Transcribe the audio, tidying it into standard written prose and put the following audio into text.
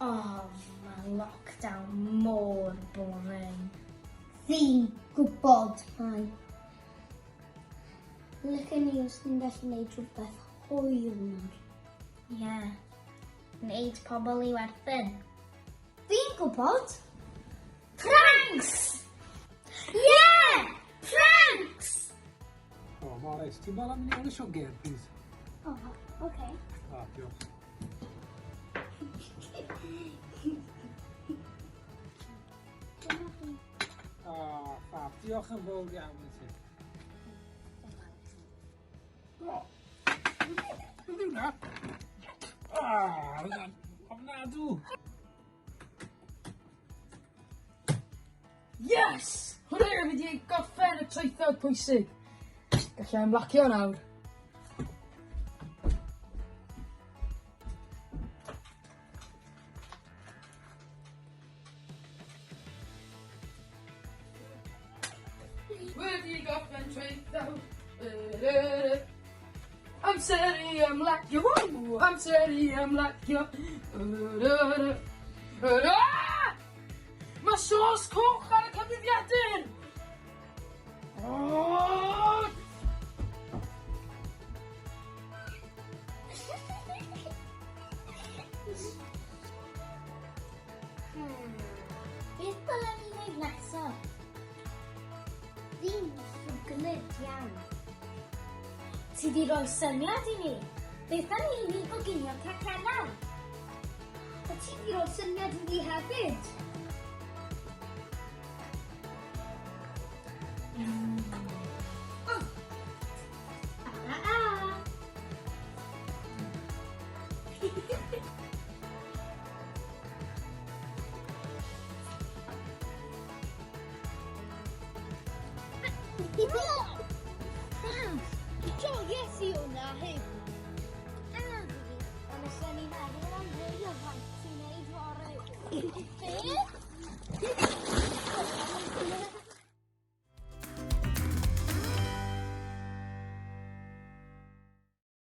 Oh, mae lockdown mor boring. Fi'n gwybod, mae. Lyca ni os ni'n gallu gwneud rhywbeth hwyl nawr. Ie. Wneud pobl I werthyn. Fi'n gwybod. Pranks! Yeah! Pranks! Oh, Maurice, ti'n bala mynd I ôl y sioger, please? Oh, okay. Diolch. Fab, diolch yn fawr iawn I ti. Beth yw hwnna? Hwnna'n ofnadw. Yes! Hwna fi wedi gorffen y traethawd pwysig. Gallai ymlacio nawr. Wedi gorffen traethawd. Amser I ymlacio. Amser I ymlacio. Mae sos coch ar y cyfrifiadur! Beth dylen ni wneud nesaf? Fi'n llwglyd iawn. Ti di roi syniad I ni? Beth am I ni goginio cacennau? A ti di roi syniad I fi hefyd? Joies I hwnna hyn. Ond ysgrifennu meddwl am fwy o faint I wneud fory. Beth?